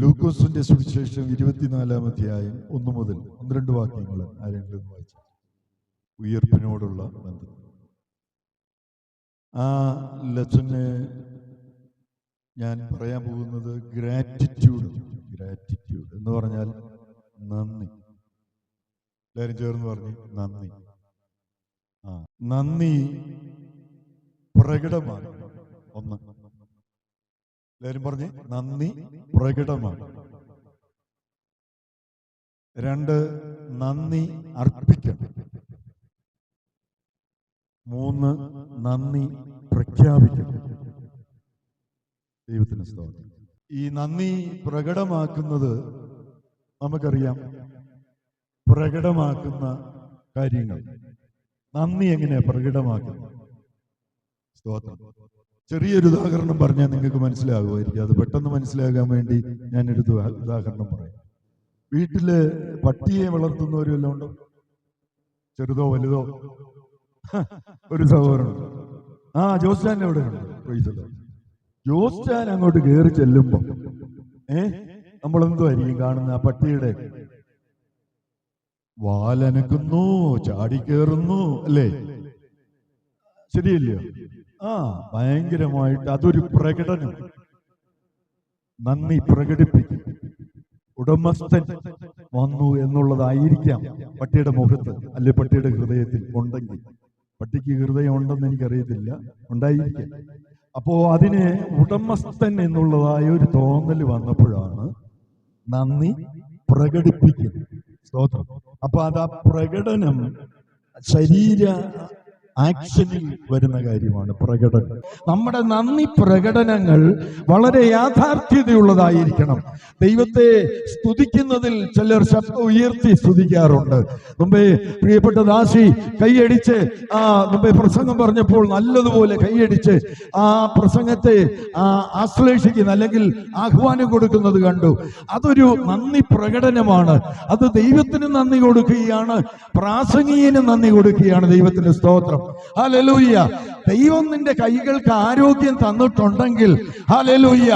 ലൂക്കോസിന്റെ സുവിശേഷം 24-ാം അധ്യായം 1 മുതൽ 12 വാക്യങ്ങൾ ആരെങ്കിലും വായിച്ചു. ഉയർപ്പിനോടുള്ള ബന്ധം. ആ ലെസന് ഞാൻ പറയാൻ പോകുന്നത് ഗ്രാറ്റിറ്റ്യൂഡ് എന്ന് പറഞ്ഞാൽ നന്ദി. എല്ലാവരും ചേർന്ന് പറഞ്ഞു നന്ദി. നന്ദി പ്രകടമാണ്. ഒന്ന്, എല്ലാവരും പറഞ്ഞ് നന്ദി പ്രകടമാണ്. 2, നന്ദി അർപ്പിക്കണം. 3, നന്ദി പ്രഖ്യാപിക്കണം. ദൈവത്തിന് സ്തോത്രം. ഈ നന്ദി പ്രകടമാക്കുന്നത് നമുക്കറിയാം. പ്രകടമാക്കുന്ന കാര്യങ്ങൾ നന്ദി എങ്ങനെയാ പ്രകടമാക്കുന്നത്? സ്തോത്രം. ചെറിയൊരു ഉദാഹരണം പറഞ്ഞാൽ നിങ്ങൾക്ക് മനസ്സിലാകുമായിരിക്കും. അത് പെട്ടെന്ന് മനസ്സിലാകാൻ വേണ്ടി ഞാനൊരു ഉദാഹരണം പറയാം. വീട്ടില് പട്ടിയെ വളർത്തുന്നവരെല്ലാം ഉണ്ടോ? ചെറുതോ വലുതോ? ഒരു സഹോദരനുണ്ട്. ജോസ്റ്റാൻ എവിടെ ഉണ്ട്? ജോസ്റ്റാൻ അങ്ങോട്ട് കയറി ചെല്ലുമ്പോ നമ്മളെന്തുമായിരിക്കും കാണുന്ന? ആ പട്ടിയുടെ വാലനക്കുന്നു, ചാടിക്കേറുന്നു, അല്ലേ? ശരിയല്ലയോ? ഭയങ്കരമായിട്ട് അതൊരു പ്രകടനം. നന്ദി പ്രകടിപ്പിക്കും. ഉടമസ്ഥൻ വന്നു എന്നുള്ളതായിരിക്കാം പട്ടിയുടെ മുഖത്ത്, അല്ലെ പട്ടിയുടെ ഹൃദയത്തിൽ ഉണ്ടെങ്കിൽ. പട്ടിക്ക് ഹൃദയം ഉണ്ടെന്ന് എനിക്കറിയത്തില്ല, ഉണ്ടായിരിക്കാം. അപ്പോ അതിന് ഉടമസ്ഥൻ എന്നുള്ളതായ ഒരു തോന്നൽ വന്നപ്പോഴാണ് നന്ദി പ്രകടിപ്പിക്കുന്നത്. സ്തോത്രം. അപ്പൊ അത് ആ പ്രകടനം ശരീര ആക്ഷനിൽ വരുന്ന കാര്യമാണ് പ്രകടനം. നമ്മുടെ നന്ദി പ്രകടനങ്ങൾ വളരെ യാഥാർത്ഥ്യതയുള്ളതായിരിക്കണം. ദൈവത്തെ സ്തുതിക്കുന്നതിൽ ചിലർ ശബ്ദം ഉയർത്തി സ്തുതിക്കാറുണ്ട്. മുമ്പേ പ്രിയപ്പെട്ട ദാസി കൈയടിച്ച് മുമ്പേ പ്രസംഗം പറഞ്ഞപ്പോൾ നല്ലതുപോലെ കൈയടിച്ച് ആ പ്രസംഗത്തെ ആശ്ലേഷിക്കുന്ന അല്ലെങ്കിൽ ആഹ്വാനം കൊടുക്കുന്നത് കണ്ടു. അതൊരു നന്ദി പ്രകടനമാണ്. അത് ദൈവത്തിന് നന്ദി കൊടുക്കുകയാണ്, പ്രാസംഗികന് നന്ദി കൊടുക്കുകയാണ്. ദൈവത്തിന്റെ സ്തോത്രം. ഹല്ലേലൂയ. ദൈവം നിന്റെ കൈകൾക്ക് ആരോഗ്യം തന്നിട്ടുണ്ടെങ്കിൽ ഹല്ലേലൂയ,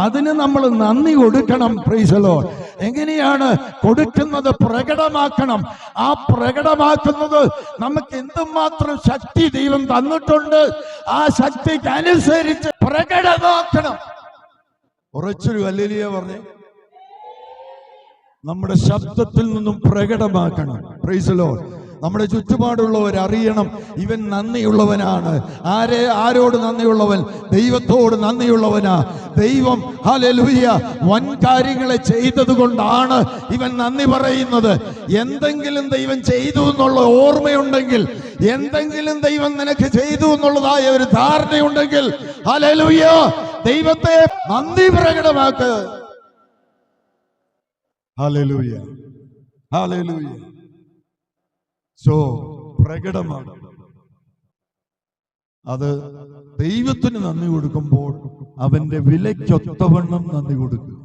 അതിന് നമ്മൾ നന്ദി കൊടുക്കണം. Price the Lord. എങ്ങനെയാണ് കൊടുക്കുന്നത്? പ്രകടമാക്കണം. ആ പ്രകടമാക്കുന്നത് നമുക്ക് എന്തുമാത്രം ശക്തി ദൈവം തന്നിട്ടുണ്ട്, ആ ശക്തിക്ക് അനുസരിച്ച് പ്രകടമാക്കണം. ഉറച്ചൊരു ഹല്ലേലൂയ പറഞ്ഞേ. നമ്മുടെ ശബ്ദത്തിൽ നിന്നും പ്രകടമാക്കണം. Price the Lord. നമ്മുടെ ചുറ്റുപാടുള്ളവർ അറിയണം ഇവൻ നന്ദിയുള്ളവനാണ്. ആരോട് നന്ദിയുള്ളവൻ? ദൈവത്തോട് നന്ദിയുള്ളവനാ. ദൈവം ഹല്ലേലൂയ വൻ കാര്യങ്ങളെ ചെയ്തത് കൊണ്ടാണ് ഇവൻ നന്ദി പറയുന്നത്. എന്തെങ്കിലും ദൈവം ചെയ്തു എന്നുള്ള ഓർമ്മയുണ്ടെങ്കിൽ, എന്തെങ്കിലും ദൈവം നിനക്ക് ചെയ്തു എന്നുള്ളതായ ഒരു ധാരണയുണ്ടെങ്കിൽ ഹല്ലേലൂയ ദൈവത്തെ നന്ദി പ്രകടമാക്ക്. Hallelujah, hallelujah. പ്രകടമാണ്. അത് ദൈവത്തിന് നന്ദി കൊടുക്കുമ്പോൾ അവന്റെ വിലയ്ക്കൊത്തവണ്ണം നന്ദി കൊടുക്കുക,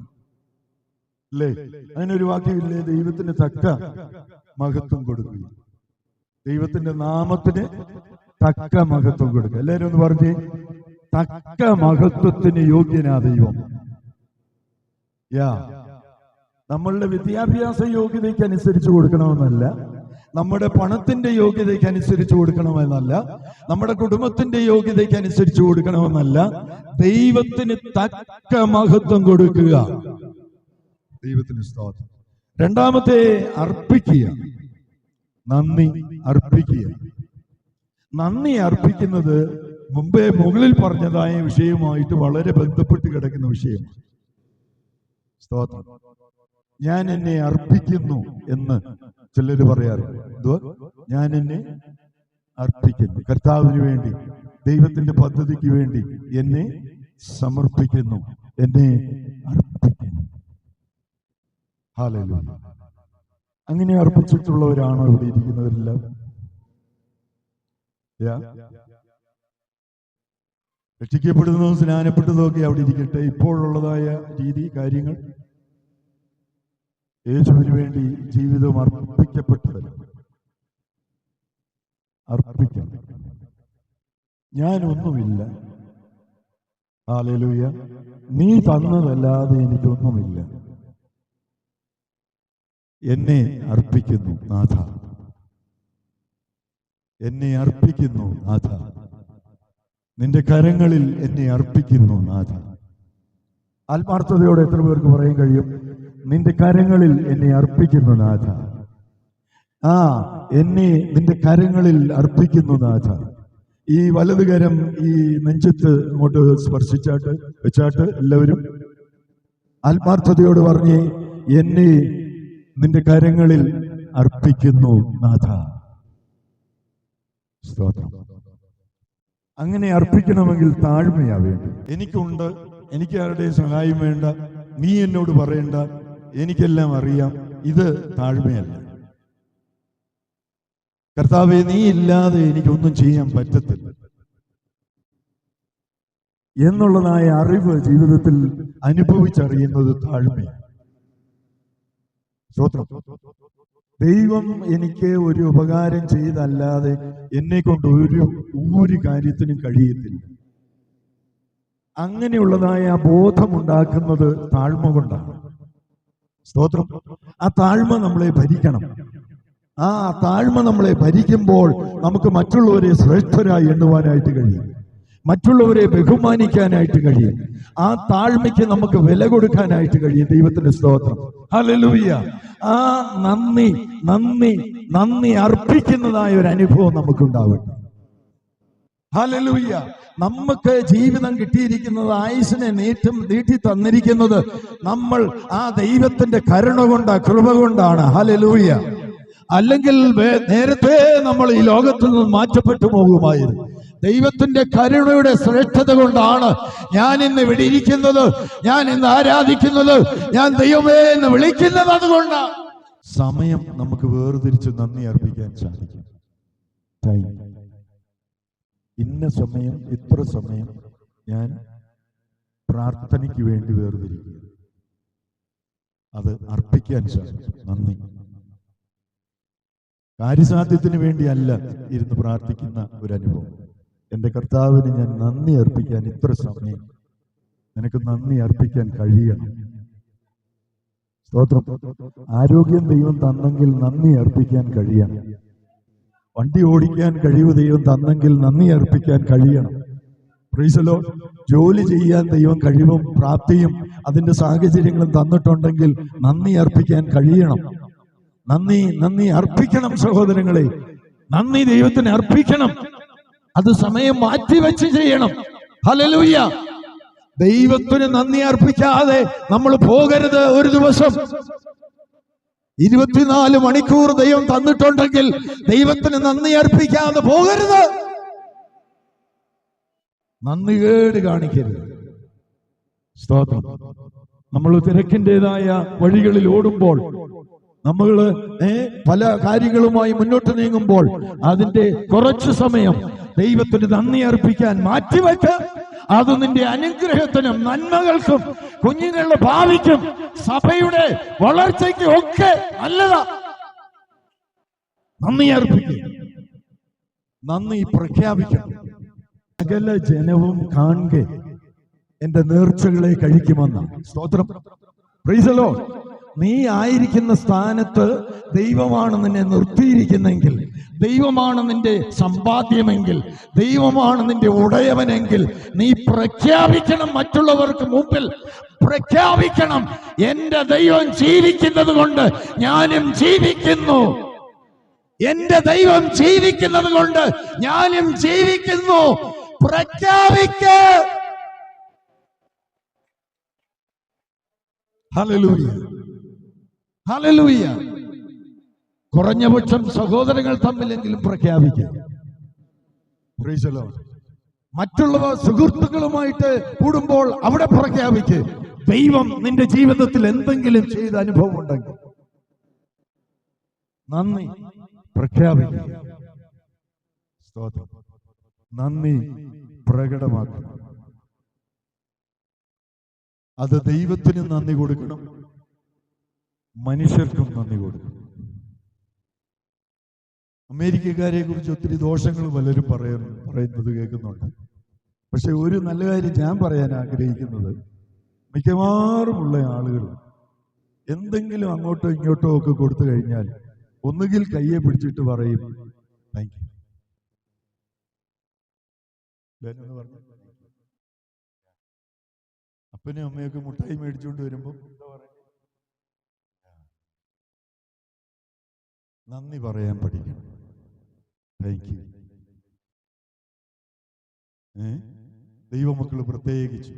അല്ലേ? അതിനൊരു വാക്യമില്ലേ? ദൈവത്തിന് തക്ക മഹത്വം കൊടുക്കുക. ദൈവത്തിന്റെ നാമത്തിന് തക്ക മഹത്വം കൊടുക്കുക. എല്ലാവരും ഒന്ന് പറഞ്ഞേ, തക്ക മഹത്വത്തിന് യോഗ്യനാ ദൈവം. നമ്മളുടെ വിദ്യാഭ്യാസ യോഗ്യതയ്ക്ക് അനുസരിച്ച് കൊടുക്കണമെന്നല്ല, നമ്മുടെ പണത്തിന്റെ യോഗ്യതയ്ക്ക് അനുസരിച്ച് കൊടുക്കണമെന്നല്ല, നമ്മുടെ കുടുംബത്തിന്റെ യോഗ്യതയ്ക്ക് അനുസരിച്ച് കൊടുക്കണമെന്നല്ല, ദൈവത്തിന് തക്ക മഹത്വം കൊടുക്കുക. ദൈവത്തിന് സ്തോത്രം. രണ്ടാമത്തെ അർപ്പിക്കുക. നന്ദി അർപ്പിക്കുക. നന്ദി അർപ്പിക്കുന്നത് മുമ്പേ മുകളിൽ പറഞ്ഞതായ വിഷയവുമായിട്ട് വളരെ ബന്ധപ്പെട്ട് കിടക്കുന്ന വിഷയമാണ്. സ്തോത്രം. ഞാൻ എന്നെ അർപ്പിക്കുന്നു എന്ന് ചിലർ പറയാറുണ്ട്. ഞാൻ എന്നെ അർപ്പിക്കുന്നു, കർത്താവിന് വേണ്ടി, ദൈവത്തിന്റെ പദ്ധതിക്ക് വേണ്ടി എന്നെ സമർപ്പിക്കുന്നു, എന്നെ അർപ്പിക്കുന്നു. ഹല്ലേലൂയ. അങ്ങനെ അർപ്പിച്ചിട്ടുള്ളവരാണോ ഇവിടെ ഇരിക്കുന്നവരെല്ലാം? രക്ഷിക്കപ്പെടുന്നതും സ്നാനപ്പെട്ടതും ഒക്കെ അവിടെ ഇരിക്കട്ടെ. ഇപ്പോഴുള്ളതായ രീതി കാര്യങ്ങൾ യേശുവിന് വേണ്ടി ജീവിതം അർപ്പിക്കപ്പെട്ടവരും അർപ്പിക്കണം. ഞാനൊന്നുമില്ല, ഹല്ലേലൂയ, നീ തന്നതല്ലാതെ എനിക്കൊന്നുമില്ല, എന്നെ അർപ്പിക്കുന്നു നാഥ, എന്നെ അർപ്പിക്കുന്നു നാഥ, നിന്റെ കരങ്ങളിൽ എന്നെ അർപ്പിക്കുന്നു നാഥ. ആത്മാർത്ഥതയോടെ എത്ര പേർക്ക് പറയാൻ കഴിയും? നിന്റെ കരങ്ങളിൽ എന്നെ അർപ്പിക്കുന്നു നാഥ. എന്നെ നിന്റെ കരങ്ങളിൽ അർപ്പിക്കുന്നു നാഥ. ഈ വലത് കരം ഈ നെഞ്ചത്ത് അങ്ങോട്ട് സ്പർശിച്ചാട്ട് വെച്ചാട്ട് എല്ലാവരും ആത്മാർത്ഥതയോട് പറഞ്ഞ്, എന്നെ നിന്റെ കരങ്ങളിൽ അർപ്പിക്കുന്നു നാഥ. സ്തോത്രം. അങ്ങനെ അർപ്പിക്കണമെങ്കിൽ താഴ്മയാ വേണ്ടി. എനിക്കുണ്ട്, എനിക്ക് ആരുടെയും സഹായം വേണ്ട, നീ എന്നോട് പറയണ്ട, എനിക്കെല്ലാം അറിയാം. ഇത് താഴ്മയല്ല. കർത്താവേ, നീ ഇല്ലാതെ എനിക്കൊന്നും ചെയ്യാൻ പറ്റത്തില്ല എന്നുള്ളതായ അറിവ് ജീവിതത്തിൽ അനുഭവിച്ചറിയുന്നത് താഴ്മയാണ്. സ്തോത്രം. ദൈവം എനിക്ക് ഒരു ഉപകാരം ചെയ്തല്ലാതെ എന്നെ കൊണ്ട് ഒരു കാര്യത്തിനും കഴിയത്തില്ല. അങ്ങനെയുള്ളതായ ബോധമുണ്ടാക്കുന്നത് താഴ്മ കൊണ്ടാണ്. സ്തോത്രം. ആ താഴ്മ നമ്മളെ ഭരിക്കണം. ആ താഴ്മ നമ്മളെ ഭരിക്കുമ്പോൾ നമുക്ക് മറ്റുള്ളവരെ ശ്രേഷ്ഠരായി എണ്ണുവാനായിട്ട് കഴിയും, മറ്റുള്ളവരെ ബഹുമാനിക്കാനായിട്ട് കഴിയും, ആ താഴ്മയ്ക്ക് നമുക്ക് വില കൊടുക്കാനായിട്ട് കഴിയും. ദൈവത്തിന്റെ സ്തോത്രം. ഹല്ലേലൂയ. ആ നന്ദി അർപ്പിക്കുന്നതായ ഒരു അനുഭവം നമുക്കുണ്ടാവട്ടെ. ഹല്ലേലൂയ. നമുക്ക് ജീവിതം കിട്ടിയിരിക്കുന്നത്, ആയുസ്സിനെ നീട്ടി തന്നിരിക്കുന്നത് നമ്മൾ ആ ദൈവത്തിന്റെ കരുണ കൊണ്ടാ, കൃപ കൊണ്ടാണ്. ഹല്ലേലൂയ. അല്ലെങ്കിൽ നേരത്തെ നമ്മൾ ഈ ലോകത്തിൽ നിന്ന് മാറ്റപ്പെട്ടു പോകുമായിരുന്നു. ദൈവത്തിന്റെ കരുണയുടെ ശ്രേഷ്ഠത കൊണ്ടാണ് ഞാൻ ഇന്ന് ഇവിടെ ഇരിക്കുന്നത്, ഞാൻ ഇന്ന് ആരാധിക്കുന്നത്, ഞാൻ ദൈവമേ എന്ന് വിളിക്കുന്നത്. അതുകൊണ്ടാണ് സമയം നമുക്ക് വേർതിരിച്ച് നന്ദി അർപ്പിക്കാൻ സാധിക്കും. ഇന്ന സമയം, ഇത്ര സമയം ഞാൻ പ്രാർത്ഥനയ്ക്ക് വേണ്ടി വേർതിരിക്കുക, അത് അർപ്പിക്കാൻ സാധിക്കും. നന്ദി. കാര്യസാധ്യത്തിന് വേണ്ടിയല്ല ഇരുന്ന് പ്രാർത്ഥിക്കുന്ന ഒരു അനുഭവം. എൻ്റെ കർത്താവിന് ഞാൻ നന്ദി അർപ്പിക്കാൻ ഇത്ര സമയം, നിനക്ക് നന്ദി അർപ്പിക്കാൻ കഴിയണം. സ്തോത്രം. ആരോഗ്യം ദൈവം തന്നെങ്കിൽ നന്ദി അർപ്പിക്കാൻ കഴിയണം. വണ്ടി ഓടിക്കാൻ കഴിവ് ദൈവം തന്നെങ്കിൽ നന്ദി അർപ്പിക്കാൻ കഴിയണം. Price the Lord. ജോലി ചെയ്യാൻ ദൈവം കഴിവും പ്രാപ്തിയും അതിന്റെ സാഹചര്യങ്ങളും തന്നിട്ടുണ്ടെങ്കിൽ നന്ദി അർപ്പിക്കാൻ കഴിയണം. നന്ദി അർപ്പിക്കണം സഹോദരങ്ങളെ. നന്ദി ദൈവത്തിന് അർപ്പിക്കണം. അത് സമയം മാറ്റിവെച്ച് ചെയ്യണം. ഹല്ലേലൂയ. ദൈവത്തിന് നന്ദി അർപ്പിക്കാതെ നമ്മൾ പോകരുത്. ഒരു ദിവസം 24 മണിക്കൂർ ദൈവം തന്നിട്ടുണ്ടെങ്കിൽ ദൈവത്തിന് നന്ദി അർപ്പിക്കാതെ പോകരുത്. നന്ദി കേട് കാണിക്കരുത്. സ്തോത്രം. നമ്മൾ തിരക്കിൻ്റെതായ വഴികളിൽ ഓടുമ്പോൾ, നമ്മൾ പല കാര്യങ്ങളുമായി മുന്നോട്ട് നീങ്ങുമ്പോൾ അതിന്റെ കുറച്ചു സമയം ദൈവത്തിന് നന്ദി അർപ്പിക്കാൻ മാറ്റിവെക്ക. അത് നിന്റെ അനുഗ്രഹത്തിനും നന്മകൾക്കും കുഞ്ഞുങ്ങളുടെ ഭാവിക്കും സഭയുടെ വളർച്ചയ്ക്കും ഒക്കെ നല്ലതാ. നന്ദി അർപ്പിക്കുക, നന്ദി പ്രഖ്യാപിക്കണം. സകല ജനവും കാണുക എന്റെ നേർച്ചകളെ കഴിക്കുമെന്ന. സ്തോത്രം. Price the Lord. നീ ആയിരിക്കുന്ന സ്ഥാനത്ത് ദൈവമാണ് നിന്നെ നിർത്തിയിരിക്കുന്നെങ്കിൽ, ദൈവമാണ് നിന്റെ സമ്പാദ്യമെങ്കിൽ, ദൈവമാണ് നിന്റെ ഉടയവനെങ്കിൽ നീ പ്രഖ്യാപിക്കണം. മറ്റുള്ളവർക്ക് മുമ്പിൽ പ്രഖ്യാപിക്കണം, എന്റെ ദൈവം ജീവിക്കുന്നത് കൊണ്ട് ഞാനും ജീവിക്കുന്നു, എന്റെ ദൈവം ജീവിക്കുന്നത് കൊണ്ട് ഞാനും ജീവിക്കുന്നു. പ്രഖ്യാപിക്ക. ഹല്ലേലൂയ. ഹല്ലേലൂയ. കുറഞ്ഞപക്ഷം സഹോദരങ്ങൾ തമ്മിലെങ്കിലും പ്രഖ്യാപിക്കുക. Praise the lord. മറ്റുള്ളവർ സുഹൃത്തുക്കളുമായിട്ട് കൂടുമ്പോൾ അവിടെ പ്രഖ്യാപിക്കുക. ദൈവം നിന്റെ ജീവിതത്തിൽ എന്തെങ്കിലും ചെയ്ത അനുഭവം ഉണ്ടെങ്കിൽ നന്ദി പ്രഖ്യാപിക്കുക. സ്തോത്രം. നന്ദി പ്രകടമാക്കണം. അത് ദൈവത്തിന് നന്ദി കൊടുക്കണം, മനുഷ്യർക്കും നന്ദി കൊടുക്കണം. അമേരിക്കക്കാരെ കുറിച്ച് ഒത്തിരി ദോഷങ്ങൾ പലരും പറയുന്നത് കേൾക്കുന്നുണ്ട്. പക്ഷെ ഒരു നല്ല കാര്യം ഞാൻ പറയാൻ ആഗ്രഹിക്കുന്നത്, മിക്കവാറുമുള്ള ആളുകൾ എന്തെങ്കിലും അങ്ങോട്ടോ ഇങ്ങോട്ടോ ഒക്കെ കൊടുത്തു കഴിഞ്ഞാൽ ഒന്നുകിൽ കയ്യെ പിടിച്ചിട്ട് പറയും താങ്ക് യു. അപ്പനും അമ്മയൊക്കെ മുട്ടായി മേടിച്ചുകൊണ്ട് വരുമ്പോൾ എന്താ പറയുക? നന്ദി പറയാൻ പഠിക്കണം. Thank you. ദൈവമക്കൾ പ്രത്യേകിച്ച്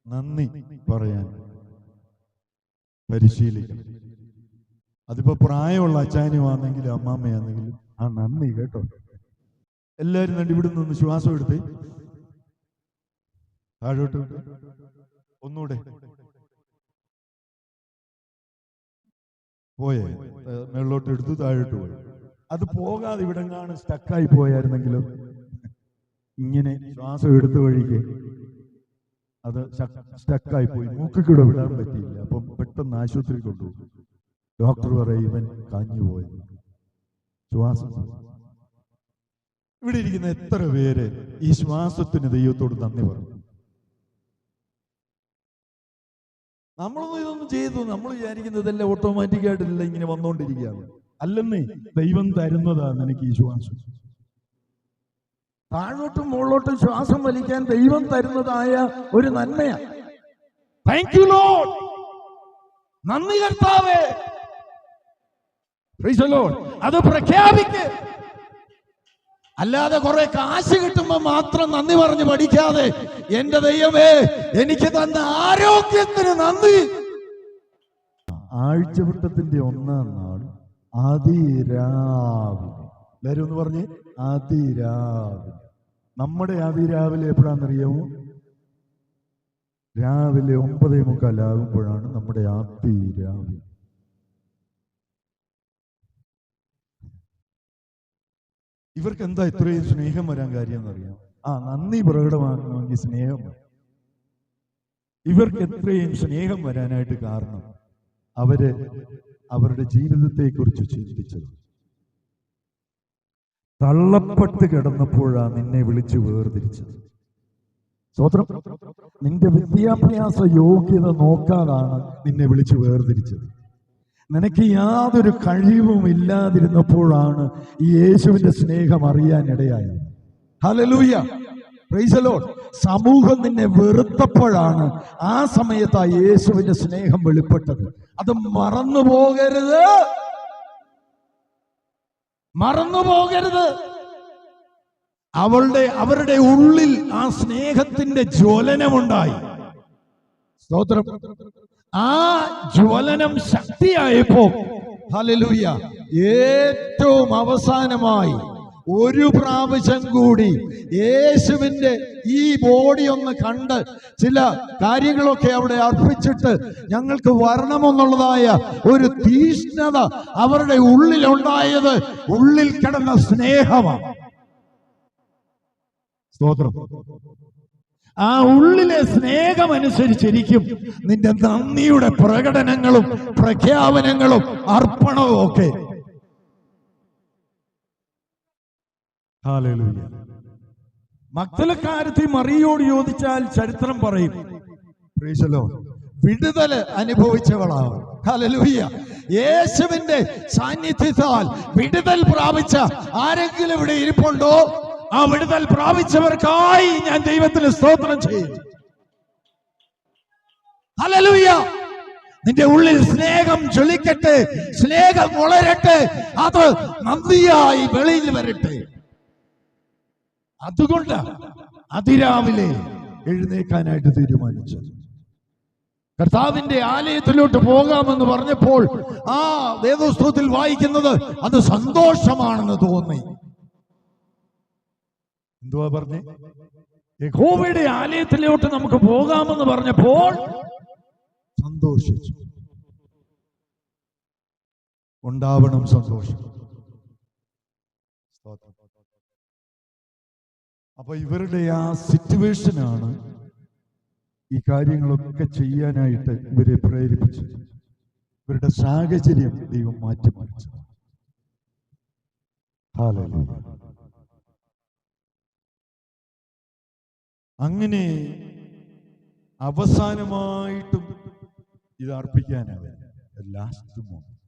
നന്ദി പറയാൻ പരിശീലിക്കണം. അതിപ്പോ പ്രായമുള്ള അച്ചാനുമാണെങ്കിലും അമ്മാമ്മയാണെങ്കിലും ആ നന്ദി കേട്ടോ. എല്ലാവരും കണ്ട് ഇവിടെ നിന്ന് ശ്വാസം എടുത്ത് താഴോട്ട് ഒന്നുകൂടെ പോയേ, മേളിലോട്ട് എടുത്തു താഴോട്ട് പോയി. അത് പോകാതെ ഇവിടെ കാണും സ്റ്റക്കായി പോയായിരുന്നെങ്കിലും ഇങ്ങനെ ശ്വാസം എടുത്തു വഴിക്ക് അത് സ്റ്റക്കായി പോയി, മൂക്കിക്കൂടെ വിടാൻ പറ്റിയില്ല. അപ്പം പെട്ടെന്ന് ആശുപത്രി കൊണ്ടുപോകും. ഡോക്ടർ പറയും ഇവൻ കാഞ്ഞു പോയത് ശ്വാസം. ഇവിടെ ഇരിക്കുന്ന എത്ര പേര് ഈ ശ്വാസത്തിന് ദൈവത്തോട് നന്ദി പറഞ്ഞു? നമ്മളൊന്നും ഇതൊന്നും ചെയ്തു നമ്മൾ വിചാരിക്കുന്നതെല്ലാം ഓട്ടോമാറ്റിക് ആയിട്ടല്ല ഇങ്ങനെ വന്നുകൊണ്ടിരിക്കുകയാണ്. അല്ലെന്നേ, ദൈവം തരുന്നതാണ് എനിക്ക് ഈ ശ്വാസം. താഴോട്ടും മുകളിലോട്ടും ശ്വാസം വലിക്കാൻ ദൈവം തരുന്നതായ ഒരു നന്മയാണ്. താങ്ക് യു ലോർഡ്, നന്ദി കർത്താവേ. Price the Lord. അത് പ്രഖ്യാപിക്ക്. അല്ലാതെ കുറെ കാശ് കിട്ടുമ്പോ മാത്രം നന്ദി പറഞ്ഞ് പഠിക്കാതെ, എന്റെ ദൈവമേ എനിക്ക് തന്ന ആരോഗ്യത്തിന് നന്ദി. ആഴ്ചവട്ടത്തിന്റെ 1-ാം നാൾ അതിരാവിലെ, എല്ലാവരും ഒന്ന് പറഞ്ഞ് അതിരാവിലെ. നമ്മുടെ അതിരാവിലെ എപ്പോഴാണെന്നറിയാമോ? രാവിലെ 9:45 നമ്മുടെ അതിരാവിലെ. ഇവർക്ക് എന്താ ഇത്രയും സ്നേഹം വരാൻ കാര്യം എന്നറിയാം? നന്ദി പ്രകടമാക്കണമെങ്കിൽ സ്നേഹം. ഇവർക്ക് എത്രയും സ്നേഹം വരാനായിട്ട് കാരണം അവരുടെ ജീവിതത്തെ കുറിച്ച് ചിന്തിച്ചത്. തള്ളപ്പെട്ട് കിടന്നപ്പോഴാണ് നിന്നെ വിളിച്ചു വേർതിരിച്ചത്. സ്തോത്രം. നിന്റെ വിദ്യാഭ്യാസ യോഗ്യത നോക്കാതാണ് നിന്നെ വിളിച്ചു വേർതിരിച്ചത്. നിനക്ക് യാതൊരു കഴിവും ഇല്ലാതിരുന്നപ്പോഴാണ് ഈ യേശുവിന്റെ സ്നേഹം അറിയാനിടയായത്. Hallelujah, praise the lord. സമൂഹം നിന്നെ വെറുത്തപ്പോഴാണ് ആ സമയത്ത് ആ യേശുവിന്റെ സ്നേഹം വെളിപ്പെട്ടത്. അത് മറന്നുപോകരുത്, മറന്നുപോകരുത്. അവരുടെ ഉള്ളിൽ ആ സ്നേഹത്തിന്റെ ജ്വലനമുണ്ടായി. സ്തോത്രം. ആ ജ്വലനം ശക്തിയായപ്പോ ഹല്ലേലൂയ, ഏറ്റവും അവസാനമായി ഒരു പ്രാവശ്യം കൂടി യേശുവിന്റെ ഈ ബോഡി ഒന്ന് കണ്ട് ചില കാര്യങ്ങളൊക്കെ അവിടെ അർപ്പിച്ചിട്ട് ഞങ്ങൾക്ക് വരണമെന്നുള്ളതായ ഒരു തീഷ്ണത അവരുടെ ഉള്ളിലുണ്ടായത് ഉള്ളിൽ കിടന്ന സ്നേഹമാണ്. സ്തോത്രം. ആ ഉള്ളിലെ സ്നേഹമനുസരിച്ചിരിക്കും നിന്റെ നന്ദിയുടെ പ്രകടനങ്ങളും പ്രഖ്യാപനങ്ങളും അർപ്പണവും ഒക്കെ. ഹല്ലേലൂയ. മഗ്ദലക്കാരത്തി മറിയോട് ചോദിച്ചാൽ ചരിത്രം പറയും, പ്രൈസ് ദി ലോർഡ്, വിടുതൽ അനുഭവിച്ചവളാണ്. ഹല്ലേലൂയ. യേശുവിന്റെ സാന്നിധ്യത്താൽ വിടുതൽ പ്രാപിച്ച ആരെങ്കിലും ഇവിടെ ഇരിപ്പുണ്ടോ? ആ വിടുതൽ പ്രാപിച്ചവർക്കായി ഞാൻ ദൈവത്തിന് സ്തോത്രം ചെയ്യും. ഹല്ലേലൂയ. നിന്റെ ഉള്ളിൽ സ്നേഹം ജ്വലിക്കട്ടെ, സ്നേഹം വളരട്ടെ, അത് നന്ദിയായി വെളിയിൽ വരട്ടെ. അതുകൊണ്ട് അതിരാവിലെ എഴുന്നേക്കാനായിട്ട് തീരുമാനിച്ചു. കർത്താവിന്റെ ആലയത്തിലോട്ട് പോകാമെന്ന് പറഞ്ഞപ്പോൾ ആ വേദപുസ്തകത്തിൽ വായിക്കുന്നത് അത് സന്തോഷമാണെന്ന് തോന്നി. എന്തുവാ പറഞ്ഞേ? യഹോവയുടെ ആലയത്തിലോട്ട് നമുക്ക് പോകാമെന്ന് പറഞ്ഞപ്പോൾ സന്തോഷിച്ചു. ഉണ്ടാവണം സന്തോഷം. അപ്പൊ ഇവരുടെ ആ സിറ്റുവേഷനാണ് ഈ കാര്യങ്ങളൊക്കെ ചെയ്യാനായിട്ട് ഇവരെ പ്രേരിപ്പിച്ചത്. ഇവരുടെ സാഹചര്യം ദൈവം മാറ്റിമറിച്ചു. ഹല്ലേലൂയ. അങ്ങനെ അവസാനമായിട്ടും ഇത് അർപ്പിക്കാനാവില്ല. Last moment.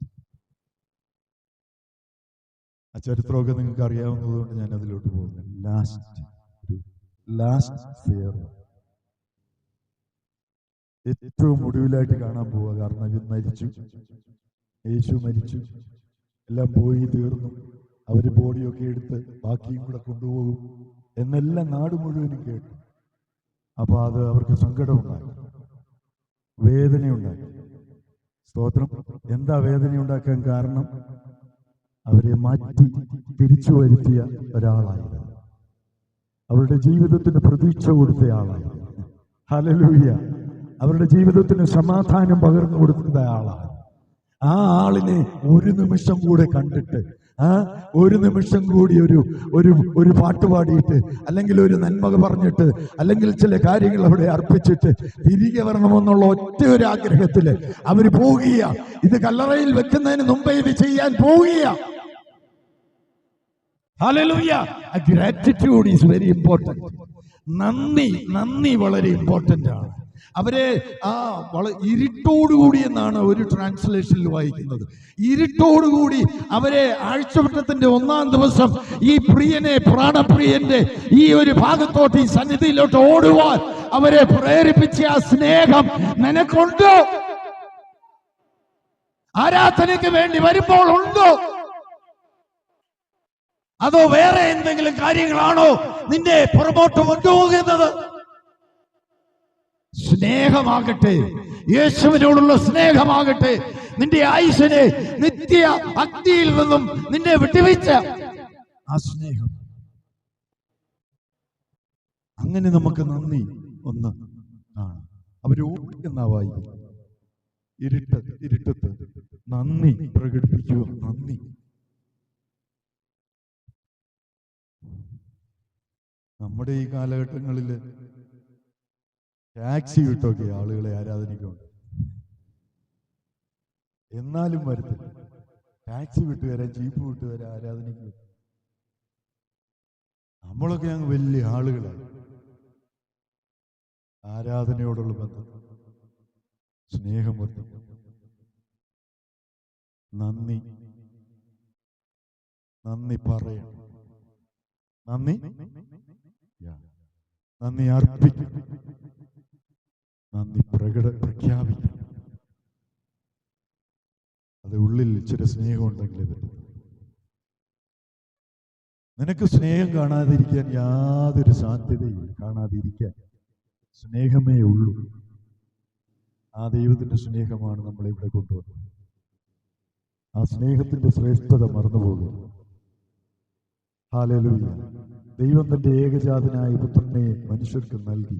ആ ചരിത്രമൊക്കെ നിങ്ങൾക്ക് അറിയാവുന്നതുകൊണ്ട് ഞാൻ അതിലോട്ട് പോകുന്നത്. ലാസ്റ്റ് ഫെയർ ഏറ്റവും ഒടുവിലായിട്ട് കാണാൻ പോവുക. കാരണം ഇത് മരിച്ചു, യേശു മരിച്ചു, എല്ലാം പോയി തീർന്നു, അവര് ബോഡിയൊക്കെ എടുത്ത് ബാക്കിയും കൂടെ കൊണ്ടുപോകും എന്നെല്ലാം നാട് മുഴുവനും കേട്ടു. അപ്പൊ അത് അവർക്ക് സങ്കടമുണ്ടാക്കി, വേദനയുണ്ടാക്കി. സ്തോത്രം. എന്താ വേദന ഉണ്ടാക്കാൻ കാരണം? അവരെ മാറ്റി തിരിച്ചു വരുത്തിയ ഒരാളായിരുന്നു, അവരുടെ ജീവിതത്തിന് പ്രതീക്ഷ കൊടുത്ത ആളായിരുന്നു. ഹല്ലേലൂയ. അവരുടെ ജീവിതത്തിന് സമാധാനം പകർന്നു കൊടുക്കുന്ന ആളാണ്. ആ ആളിനെ ഒരു നിമിഷം കൂടെ കണ്ടിട്ട്, ഒരു നിമിഷം കൂടി ഒരു പാട്ട് പാടിയിട്ട്, അല്ലെങ്കിൽ ഒരു നന്മ പറഞ്ഞിട്ട്, അല്ലെങ്കിൽ ചില കാര്യങ്ങൾ അവിടെ അർപ്പിച്ചിട്ട് തിരികെ വരണമെന്നുള്ള ഒറ്റ ഒരു ആഗ്രഹത്തില് അവര് പോകുക. ഇത് കല്ലറയിൽ വെക്കുന്നതിന് മുമ്പേ ഇത് ചെയ്യാൻ പോവുക. Hallelujah. Gratitude is very important. നന്ദി വളരെ ഇമ്പോർട്ടന്റ് ആണ്. അവരെ ഇരുട്ടോടുകൂടി എന്നാണ് ഒരു ട്രാൻസ്ലേഷനിൽ വായിക്കുന്നത്. ഇരുട്ടോടുകൂടി അവരെ ആഴ്ചവട്ടത്തിന്റെ 1-ാം ദിവസം ഈ പ്രിയനെ, പ്രാണപ്രിയന്റെ ഈ ഒരു ഭാഗത്തോട്ട്, ഈ സന്നിധിയിലോട്ട് ഓടുവാൻ അവരെ പ്രേരിപ്പിച്ച ആ സ്നേഹം നിനക്കുണ്ടോ? ആരാധനയ്ക്ക് വേണ്ടി വരുമ്പോൾ ഉണ്ടോ? അതോ വേറെ എന്തെങ്കിലും കാര്യങ്ങളാണോ നിന്നെ പുറമോട്ട് കൊണ്ടുപോകുന്നത്? സ്നേഹമാകട്ടെ, യേശുവിനോടുള്ള സ്നേഹമാകട്ടെ നിന്റെ ആയുസ്സിനെ നിത്യ അഗ്നിയിൽ നിന്നും നിന്നെ വിട്ടുവീഴ്ച ആ സ്നേഹം. അങ്ങനെ നമുക്ക് നന്ദി ഒന്ന് ആണ്. അവര് ഓടുന്ന വായിക്കും, ഇരുട്ടത്ത് നന്ദി പ്രകടിപ്പിക്കുക. നന്ദി. നമ്മുടെ ഈ കാലഘട്ടങ്ങളിൽ ടാക്സി വിട്ടൊക്കെ ആളുകളെ ആരാധനയ്ക്കുണ്ട്. എന്നാലും വരത്തില്ല. ടാക്സി വിട്ടുവരാൻ, ജീപ്പ് വിട്ടുവരാൻ ആരാധനയ്ക്ക്. നമ്മളൊക്കെ അങ്ങ് വലിയ ആളുകളായി. ആരാധനയോടുള്ള ബന്ധം, സ്നേഹം വർദ്ധിക്കും. നന്ദി പറയണം, നന്ദി അർപ്പിക്കും, നന്ദി പ്രഖ്യാപിക്കും. അത് ഉള്ളിൽ ഇച്ചിരി സ്നേഹം ഉണ്ടെങ്കിലേ പറ്റും. നിനക്ക് സ്നേഹം കാണാതിരിക്കാൻ യാതൊരു സാധ്യതയില്ല. കാണാതിരിക്കാൻ സ്നേഹമേ ഉള്ളൂ. ആ ദൈവത്തിന്റെ സ്നേഹമാണ് നമ്മളെ ഇവിടെ കൊണ്ടുവന്നത്. ആ സ്നേഹത്തിന്റെ ശ്രേഷ്ഠത മറന്നുപോകും. ഹല്ലേലൂയ. ദൈവം തന്റെ ഏകജാതനായ പുത്രനെ മനുഷ്യർക്ക് നൽകി.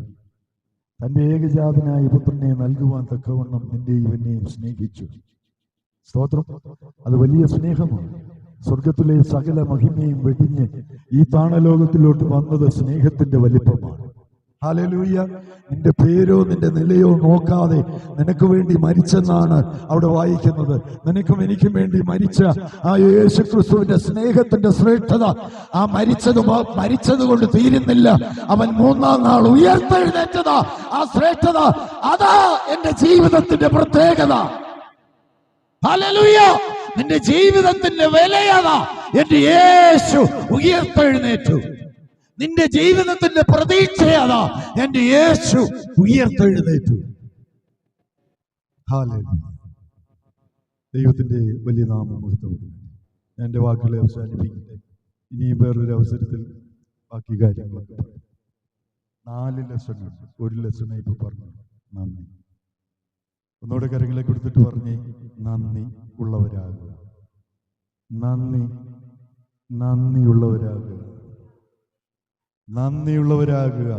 തന്റെ ഏകജാതനായ പുത്രനെ നൽകുവാൻ തക്കവണ്ണം നിന്നെയും ഇവനെയും സ്നേഹിച്ചു. സ്തോത്രം. അത് വലിയ സ്നേഹമാണ്. സ്വർഗത്തിലെ സകല മഹിമയും വെടിഞ്ഞ് ഈ താണലോകത്തിലോട്ട് വന്നത് സ്നേഹത്തിന്റെ വലിപ്പമാണ്. ഹല്ലേലൂയ. നിന്റെ പേരോ നിന്റെ നിലയോ നോക്കാതെ നിനക്ക് വേണ്ടി മരിച്ചെന്നാണ് അവിടെ വായിക്കുന്നത്. നിനക്കും എനിക്കും വേണ്ടി മരിച്ച ആ യേശുക്രിസ്തുവിന്റെ സ്നേഹത്തിന്റെ ശ്രേഷ്ഠത, ആ മരിച്ചത് കൊണ്ട് തീരുന്നില്ല. അവൻ 3-ാം നാൾ ഉയർത്തെഴുന്നേറ്റതാ. ആ ശ്രേഷ്ഠത, അതാ എന്റെ ജീവിതത്തിന്റെ പ്രത്യേകത. ഹല്ലേലൂയ. നിന്റെ ജീവിതത്തിന്റെ വിലയതാ. എന്റെ യേശു ഉയർത്തെഴുന്നേറ്റു. നിന്റെ ജീവിതത്തിന്റെ പ്രതീക്ഷയതാ. എന്റെ യേശു ഉയർത്തെഴുന്നേറ്റു. ഹല്ലേലൂയ. ദൈവത്തിന്റെ വലിയ നാമം മഹത്വപ്പെടും. ഞാൻ എൻ്റെ വാക്കുകളെ അവസാനിപ്പിക്കട്ടെ. ഇനിയും വേറൊരു അവസരത്തിൽ ബാക്കി കാര്യങ്ങളൊക്കെ പറയും. 4 ലെസണുണ്ട്. ഒരു ലെസണെ ഇപ്പൊ പറഞ്ഞു. നന്ദി. ഒന്നുകൂടെ കരങ്ങളെ കൊടുത്തിട്ട് പറഞ്ഞേ, നന്ദി ഉള്ളവരാകുക. നന്ദിയുള്ളവരാകുക.